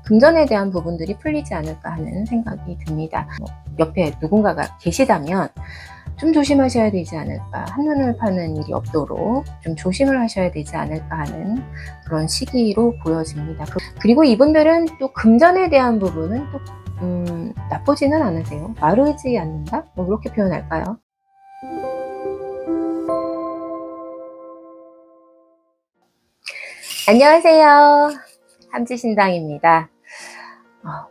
금전에 대한 부분들이 풀리지 않을까 하는 생각이 듭니다. 옆에 누군가가 계시다면 좀 조심하셔야 되지 않을까, 한눈을 파는 일이 없도록 좀 조심을 하셔야 되지 않을까 하는 그런 시기로 보여집니다. 그리고 이분들은 또 금전에 대한 부분은 또 나쁘지는 않으세요. 마르지 않는다? 뭐 그렇게 표현할까요? 안녕하세요. 함지신당입니다.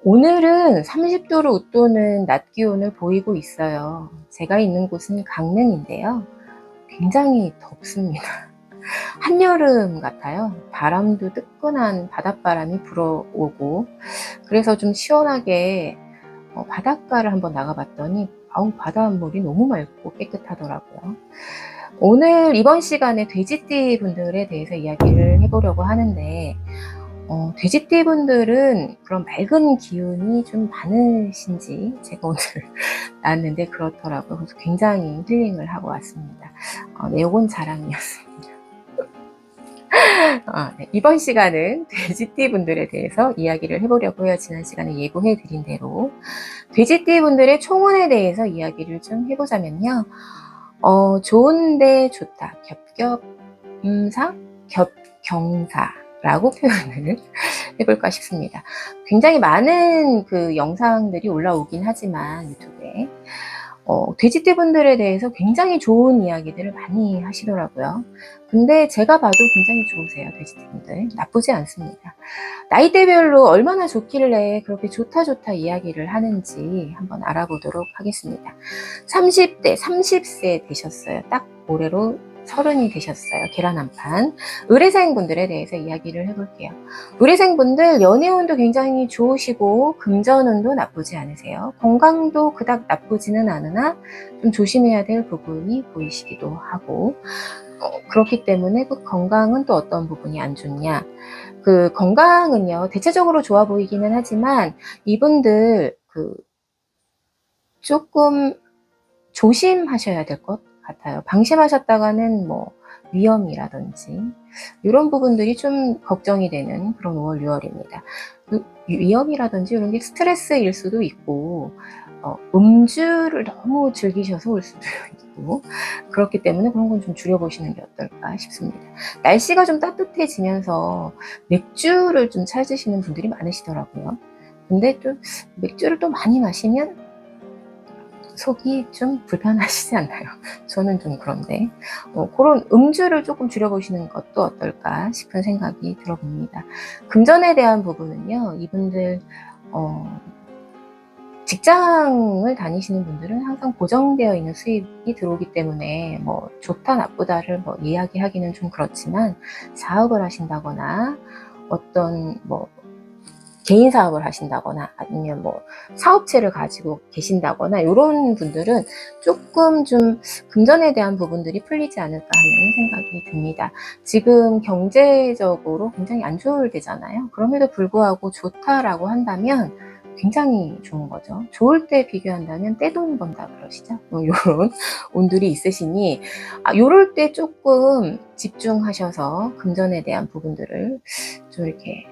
오늘은 30도를 웃도는 낮 기온을 보이고 있어요. 제가 있는 곳은 강릉인데요. 굉장히 덥습니다. 한여름 같아요. 바람도 뜨끈한 바닷바람이 불어오고, 그래서 좀 시원하게 바닷가를 한번 나가봤더니 바닷물이 너무 맑고 깨끗하더라고요. 오늘 이번 시간에 돼지띠 분들에 대해서 이야기를 해보려고 하는데, 돼지띠 분들은 그런 맑은 기운이 좀 많으신지 제가 오늘 나왔는데 그렇더라고요. 그래서 굉장히 힐링을 하고 왔습니다. 내용은 자랑이었습니다. 네. 이번 시간은 돼지띠 분들에 대해서 이야기를 해보려고 해요. 지난 시간에 예고해 드린 대로 돼지띠 분들의 총운에 대해서 이야기를 좀 해보자면요. 좋은데 좋다, 겹겹음사, 겹경사라고 표현을 해볼까 싶습니다. 굉장히 많은 그 영상들이 올라오긴 하지만 유튜브에 돼지띠 분들에 대해서 굉장히 좋은 이야기들을 많이 하시더라고요. 근데 제가 봐도 굉장히 좋으세요. 돼지띠 분들 나쁘지 않습니다. 나이대별로 얼마나 좋길래 그렇게 좋다 이야기를 하는지 한번 알아보도록 하겠습니다. 30대 30세 되셨어요. 딱 올해로 30이 되셨어요. 계란 한 판. 의뢰생 분들에 대해서 이야기를 해볼게요. 의뢰생 분들 연애운도 굉장히 좋으시고 금전운도 나쁘지 않으세요. 건강도 그닥 나쁘지는 않으나 좀 조심해야 될 부분이 보이시기도 하고, 그렇기 때문에 그 건강은 또 어떤 부분이 안 좋냐. 그 건강은요 대체적으로 좋아 보이기는 하지만 이분들 조금 조심하셔야 될 것 같아요. 방심하셨다가는 뭐 위험이라든지 이런 부분들이 좀 걱정이 되는 그런 5월 6월입니다. 위험이라든지 이런 게 스트레스일 수도 있고, 음주를 너무 즐기셔서 올 수도 있고, 그렇기 때문에 그런 건 좀 줄여보시는 게 어떨까 싶습니다. 날씨가 좀 따뜻해지면서 맥주를 좀 찾으시는 분들이 많으시더라고요. 근데 또 맥주를 또 많이 마시면 속이 좀 불편하시지 않나요? 저는 좀 그런데 그런 음주를 조금 줄여보시는 것도 어떨까 싶은 생각이 들어봅니다. 금전에 대한 부분은요, 이분들 직장을 다니시는 분들은 항상 고정되어 있는 수입이 들어오기 때문에 뭐 좋다 나쁘다를 뭐 이야기하기는 좀 그렇지만, 사업을 하신다거나 어떤 뭐 개인 사업을 하신다거나 아니면 뭐 사업체를 가지고 계신다거나 이런 분들은 조금 좀 금전에 대한 부분들이 풀리지 않을까 하는 생각이 듭니다. 지금 경제적으로 굉장히 안 좋을 때잖아요. 그럼에도 불구하고 좋다라고 한다면 굉장히 좋은 거죠. 좋을 때 비교한다면 떼돈 번다 그러시죠. 이런 운들이 있으시니 요럴 때 조금 집중하셔서 금전에 대한 부분들을 좀 이렇게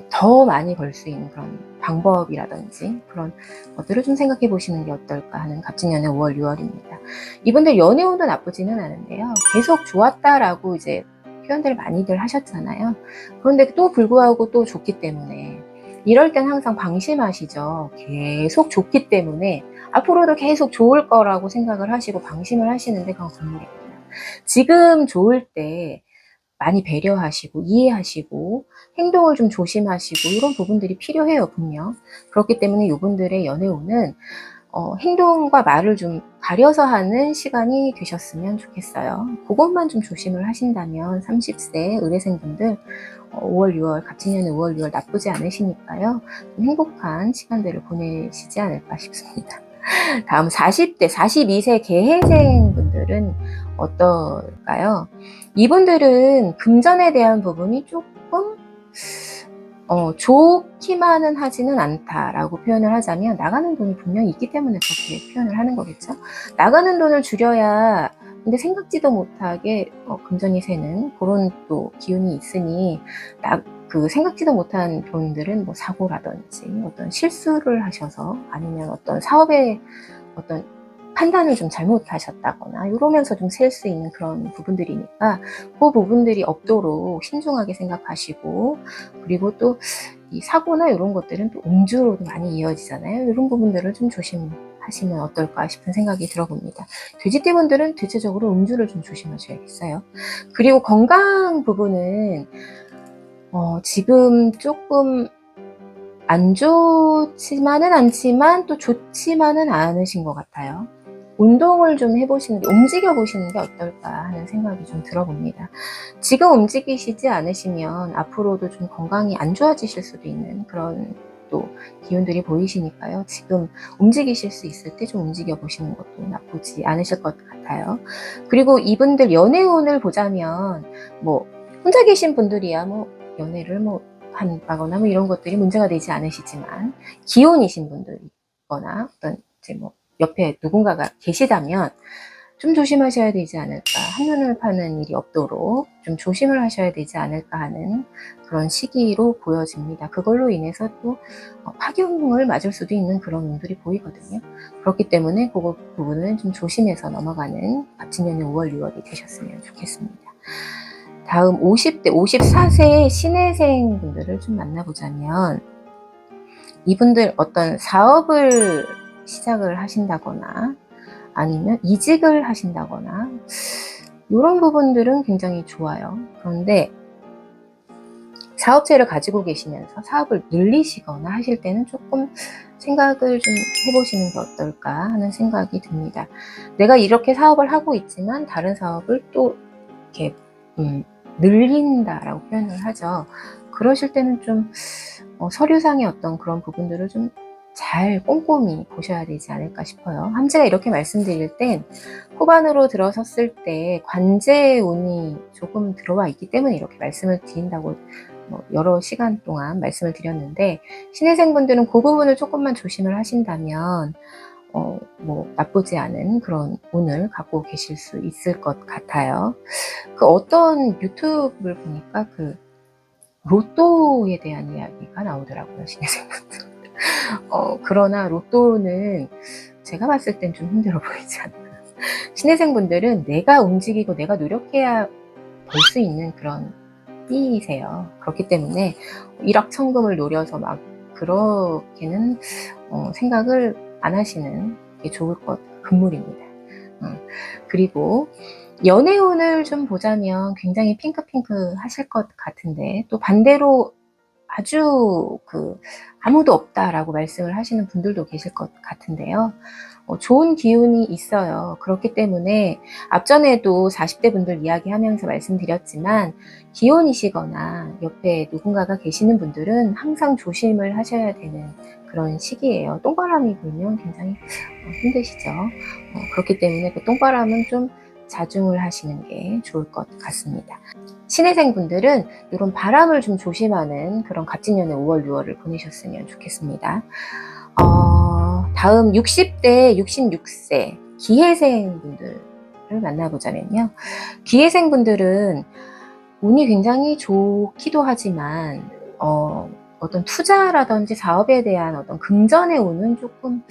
더 많이 벌 수 있는 그런 방법이라든지 그런 것들을 좀 생각해 보시는 게 어떨까 하는 갑진년의 5월 6월입니다. 이분들 연애운도 나쁘지는 않은데요, 계속 좋았다라고 이제 표현들을 많이들 하셨잖아요. 그런데 또 불구하고 또 좋기 때문에 이럴 땐 항상 방심하시죠. 계속 좋기 때문에 앞으로도 계속 좋을 거라고 생각을 하시고 방심을 하시는데 그건 금물입니다. 지금 좋을 때 많이 배려하시고 이해하시고 행동을 좀 조심하시고 이런 부분들이 필요해요, 분명. 그렇기 때문에 이분들의 연애운은 행동과 말을 좀 가려서 하는 시간이 되셨으면 좋겠어요. 그것만 좀 조심을 하신다면 30세 의뢰생분들 5월 6월 갑진년의 5월 6월 나쁘지 않으시니까요, 좀 행복한 시간들을 보내시지 않을까 싶습니다. 다음 40대 42세 개해생 분들은 어떨까요? 이분들은 금전에 대한 부분이 조금 좋기만은 하지는 않다라고 표현을 하자면, 나가는 돈이 분명히 있기 때문에 그렇게 표현을 하는 거겠죠. 나가는 돈을 줄여야, 근데 생각지도 못하게 금전이 새는 그런 또 기운이 있으니 그 생각지도 못한 분들은 뭐 사고라든지 어떤 실수를 하셔서 아니면 어떤 사업에 어떤 판단을 좀 잘못하셨다거나 이러면서 좀 셀 수 있는 그런 부분들이니까 그 부분들이 없도록 신중하게 생각하시고, 그리고 또 이 사고나 이런 것들은 또 음주로도 많이 이어지잖아요. 이런 부분들을 좀 조심하시면 어떨까 싶은 생각이 들어봅니다. 돼지띠분들은 대체적으로 음주를 좀 조심하셔야겠어요. 그리고 건강 부분은 지금 조금 안 좋지만은 않지만 또 좋지만은 않으신 것 같아요. 운동을 좀 해보시는 게, 움직여 보시는 게 어떨까 하는 생각이 좀 들어봅니다. 지금 움직이시지 않으시면 앞으로도 좀 건강이 안 좋아지실 수도 있는 그런 또 기운들이 보이시니까요. 지금 움직이실 수 있을 때 좀 움직여 보시는 것도 나쁘지 않으실 것 같아요. 그리고 이분들 연애운을 보자면 뭐 혼자 계신 분들이야 뭐 연애를 뭐 한다거나 뭐 이런 것들이 문제가 되지 않으시지만, 기혼이신 분들이거나 어떤 이제 뭐 옆에 누군가가 계시다면 좀 조심하셔야 되지 않을까, 한눈을 파는 일이 없도록 좀 조심을 하셔야 되지 않을까 하는 그런 시기로 보여집니다. 그걸로 인해서 또 파경을 맞을 수도 있는 그런 운들이 보이거든요. 그렇기 때문에 그 부분은 좀 조심해서 넘어가는 갑진년의 5월 6월이 되셨으면 좋겠습니다. 다음 50대 54세의 신혜생 분들을 좀 만나보자면, 이분들 어떤 사업을 시작을 하신다거나 아니면 이직을 하신다거나 이런 부분들은 굉장히 좋아요. 그런데 사업체를 가지고 계시면서 사업을 늘리시거나 하실 때는 조금 생각을 좀 해보시는 게 어떨까 하는 생각이 듭니다. 내가 이렇게 사업을 하고 있지만 다른 사업을 또 이렇게 늘린다라고 표현을 하죠. 그러실 때는 좀 서류상의 어떤 그런 부분들을 좀 잘 꼼꼼히 보셔야 되지 않을까 싶어요. 함재가 이렇게 말씀드릴 땐 후반으로 들어섰을 때 관제운이 조금 들어와 있기 때문에 이렇게 말씀을 드린다고 여러 시간 동안 말씀을 드렸는데, 신혜생분들은 그 부분을 조금만 조심을 하신다면 뭐 나쁘지 않은 그런 운을 갖고 계실 수 있을 것 같아요. 그 어떤 유튜브를 보니까 그 로또에 대한 이야기가 나오더라고요, 신혜생분들. 그러나 로또는 제가 봤을 땐 좀 힘들어 보이지 않나. 신혜생분들은 내가 움직이고 내가 노력해야 벌 수 있는 그런 띠세요. 그렇기 때문에 일확천금을 노려서 막 그렇게는 생각을 안 하시는 게 좋을 것 금물입니다. 그리고 연애운을 좀 보자면 굉장히 핑크핑크 하실 것 같은데, 또 반대로 아주 아무도 없다라고 말씀을 하시는 분들도 계실 것 같은데요. 좋은 기운이 있어요. 그렇기 때문에 앞전에도 40대 분들 이야기하면서 말씀드렸지만, 기혼이시거나 옆에 누군가가 계시는 분들은 항상 조심을 하셔야 되는 그런 시기예요. 똥바람이 불면 굉장히 힘드시죠. 그렇기 때문에 그 똥바람은 좀 자중을 하시는 게 좋을 것 같습니다. 신혜생 분들은 이런 바람을 좀 조심하는 그런 갑진년의 5월 6월을 보내셨으면 좋겠습니다. 다음 60대 66세 기해생 분들을 만나보자면요. 기해생 분들은 운이 굉장히 좋기도 하지만 어떤 투자라든지 사업에 대한 어떤 금전의 운은 조금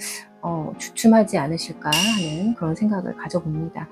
주춤하지 않으실까 하는 그런 생각을 가져봅니다.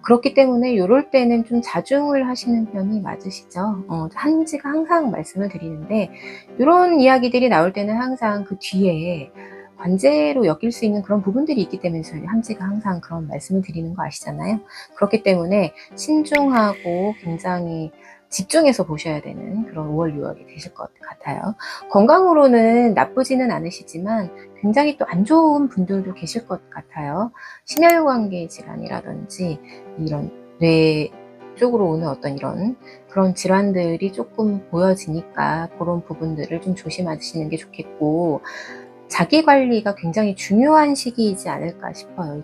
그렇기 때문에 이럴 때는 좀 자중을 하시는 편이 맞으시죠. 한지가 항상 말씀을 드리는데, 이런 이야기들이 나올 때는 항상 그 뒤에 관제로 엮일 수 있는 그런 부분들이 있기 때문에 저희 함지가 항상 그런 말씀을 드리는 거 아시잖아요. 그렇기 때문에 신중하고 굉장히 집중해서 보셔야 되는 그런 5월 6월이 되실 것 같아요. 건강으로는 나쁘지는 않으시지만 굉장히 또 안 좋은 분들도 계실 것 같아요. 심혈관계 질환이라든지 이런 뇌 쪽으로 오는 어떤 이런 그런 질환들이 조금 보여지니까 그런 부분들을 좀 조심하시는 게 좋겠고, 자기 관리가 굉장히 중요한 시기이지 않을까 싶어요.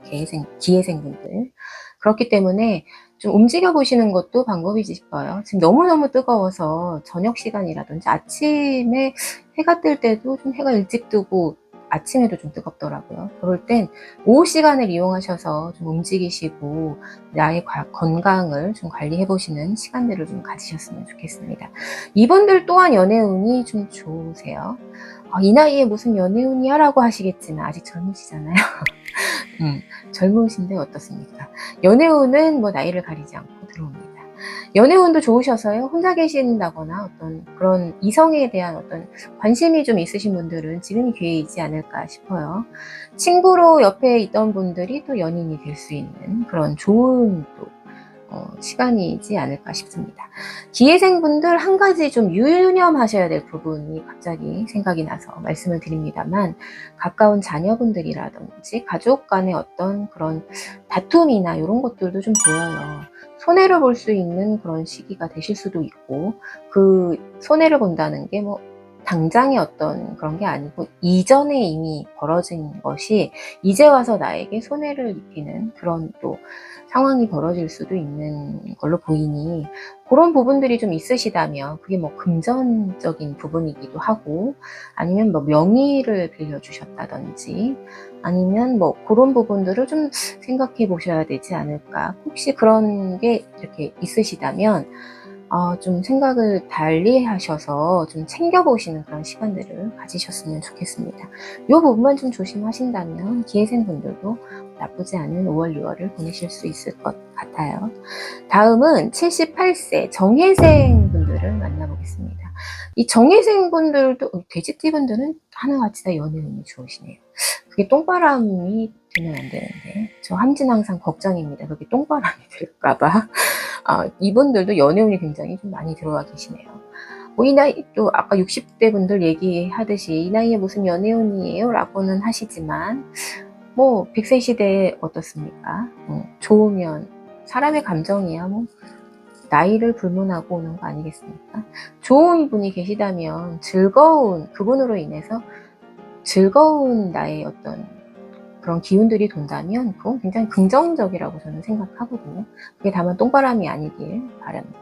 기회생분들. 그렇기 때문에 좀 움직여 보시는 것도 방법이지 싶어요. 지금 너무너무 뜨거워서 저녁 시간이라든지 아침에 해가 뜰 때도 좀 해가 일찍 뜨고 아침에도 좀 뜨겁더라고요. 그럴 땐 오후 시간을 이용하셔서 좀 움직이시고 나의 건강을 좀 관리해 보시는 시간들을 좀 가지셨으면 좋겠습니다. 이분들 또한 연애운이 좀 좋으세요. 이 나이에 무슨 연애운이야? 라고 하시겠지만 아직 젊으시잖아요. 젊으신데 어떻습니까? 연애운은 뭐 나이를 가리지 않고 들어옵니다. 연애운도 좋으셔서요. 혼자 계신다거나 어떤 그런 이성에 대한 어떤 관심이 좀 있으신 분들은 지금이 기회이지 않을까 싶어요. 친구로 옆에 있던 분들이 또 연인이 될 수 있는 그런 좋은 또 시간이지 않을까 싶습니다. 기회생분들 한 가지 좀 유념하셔야 될 부분이 갑자기 생각이 나서 말씀을 드립니다만, 가까운 자녀분들이라든지 가족 간의 어떤 그런 다툼이나 이런 것들도 좀 보여요. 손해를 볼 수 있는 그런 시기가 되실 수도 있고, 그 손해를 본다는 게 뭐 당장의 어떤 그런 게 아니고 이전에 이미 벌어진 것이 이제 와서 나에게 손해를 입히는 그런 또 상황이 벌어질 수도 있는 걸로 보이니, 그런 부분들이 좀 있으시다면 그게 뭐 금전적인 부분이기도 하고, 아니면 뭐 명의를 빌려주셨다든지, 아니면 뭐 그런 부분들을 좀 생각해 보셔야 되지 않을까. 혹시 그런 게 이렇게 있으시다면 좀 생각을 달리 하셔서 좀 챙겨보시는 그런 시간들을 가지셨으면 좋겠습니다. 이 부분만 좀 조심하신다면 기회생분들도 나쁘지 않은 5월, 6월을 보내실 수 있을 것 같아요. 다음은 78세 정혜생분들을 만나보겠습니다. 이 정혜생분들도, 돼지띠분들은 하나같이 다 연애운이 좋으시네요. 그게 똥바람이 되면 안 되는데, 저 함진 항상 걱정입니다. 그게 똥바람이 될까봐. 이분들도 연애운이 굉장히 좀 많이 들어와 계시네요. 뭐 이 나이, 또 아까 60대 분들 얘기하듯이 이 나이에 무슨 연애운이에요? 라고는 하시지만, 뭐 100세 시대에 어떻습니까? 좋으면 사람의 감정이야 뭐 나이를 불문하고 오는 거 아니겠습니까? 좋은 분이 계시다면 즐거운, 그분으로 인해서 즐거운 나의 어떤 그런 기운들이 돈다면 그건 굉장히 긍정적이라고 저는 생각하거든요. 그게 다만 똥바람이 아니길 바랍니다.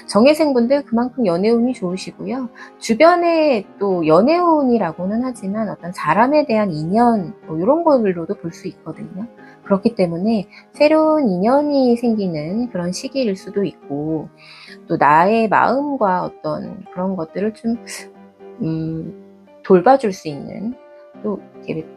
정혜생분들 그만큼 연애운이 좋으시고요. 주변에 또 연애운이라고는 하지만 어떤 사람에 대한 인연 뭐 이런 걸로도 볼 수 있거든요. 그렇기 때문에 새로운 인연이 생기는 그런 시기일 수도 있고, 또 나의 마음과 어떤 그런 것들을 좀 돌봐줄 수 있는, 또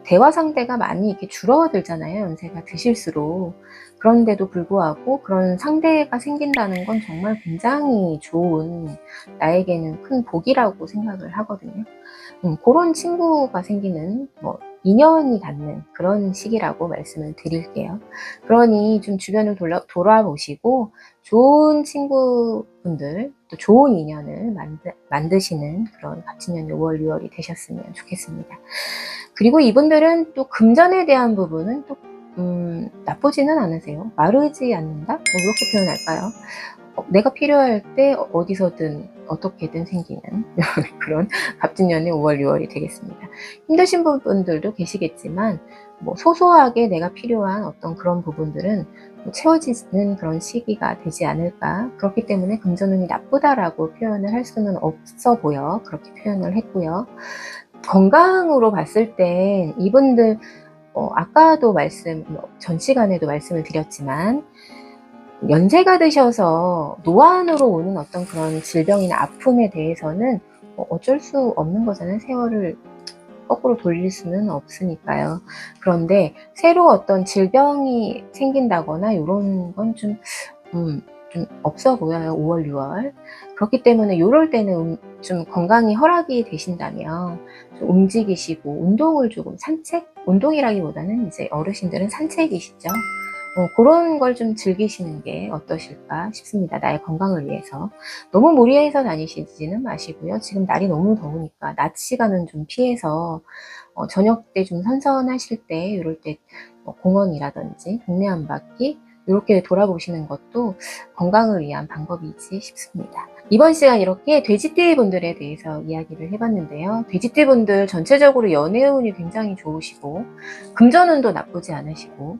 대화 상대가 많이 이렇게 줄어들잖아요. 연세가 드실수록. 그런데도 불구하고 그런 상대가 생긴다는 건 정말 굉장히 좋은, 나에게는 큰 복이라고 생각을 하거든요. 그런 친구가 생기는, 뭐 인연이 닿는 그런 시기라고 말씀을 드릴게요. 그러니 좀 주변을 돌아보시고 좋은 친구분들, 또 좋은 인연을 만드시는 그런 갑진년 5월, 6월이 되셨으면 좋겠습니다. 그리고 이분들은 또 금전에 대한 부분은 또 나쁘지는 않으세요. 마르지 않는다? 뭐 이렇게 표현할까요? 내가 필요할 때 어디서든 어떻게든 생기는 그런 갑진년의 5월, 6월이 되겠습니다. 힘드신 분들도 계시겠지만, 뭐 소소하게 내가 필요한 어떤 그런 부분들은 채워지는 그런 시기가 되지 않을까. 그렇기 때문에 금전운이 나쁘다라고 표현을 할 수는 없어 보여 그렇게 표현을 했고요. 건강으로 봤을 땐 이분들, 아까도 전 시간에도 말씀을 드렸지만, 연세가 드셔서 노안으로 오는 어떤 그런 질병이나 아픔에 대해서는 어쩔 수 없는 거잖아요. 세월을 거꾸로 돌릴 수는 없으니까요. 그런데 새로 어떤 질병이 생긴다거나 이런 건 좀 없어 보여요. 5월, 6월. 그렇기 때문에 이럴 때는 좀 건강이 허락이 되신다면 좀 움직이시고, 운동을 조금, 운동이라기보다는 이제 어르신들은 산책이시죠. 그런 걸 좀 즐기시는 게 어떠실까 싶습니다. 나의 건강을 위해서. 너무 무리해서 다니시지는 마시고요. 지금 날이 너무 더우니까 낮 시간은 좀 피해서 저녁 때 좀 선선하실 때 이럴 때 공원이라든지 동네 한 바퀴 이렇게 돌아보시는 것도 건강을 위한 방법이지 싶습니다. 이번 시간 이렇게 돼지띠 분들에 대해서 이야기를 해봤는데요. 돼지띠 분들 전체적으로 연애운이 굉장히 좋으시고, 금전운도 나쁘지 않으시고,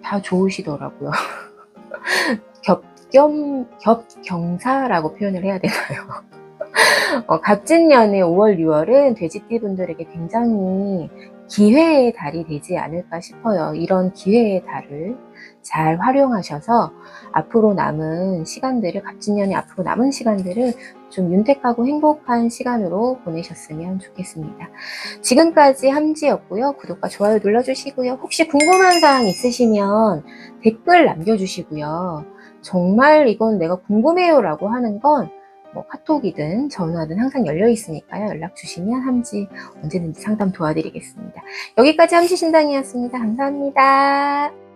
다 좋으시더라고요. 겹경사라고 표현을 해야 되나요? 갑진년의 5월, 6월은 돼지띠분들에게 굉장히 기회의 달이 되지 않을까 싶어요. 이런 기회의 달을 잘 활용하셔서 앞으로 남은 시간들을, 갑진년의 앞으로 남은 시간들을 좀 윤택하고 행복한 시간으로 보내셨으면 좋겠습니다. 지금까지 함지였고요. 구독과 좋아요 눌러주시고요. 혹시 궁금한 사항 있으시면 댓글 남겨주시고요. 정말 이건 내가 궁금해요 라고 하는 건 뭐 카톡이든 전화든 항상 열려 있으니까요. 연락 주시면 함지 언제든지 상담 도와드리겠습니다. 여기까지 함지 신당이었습니다. 감사합니다.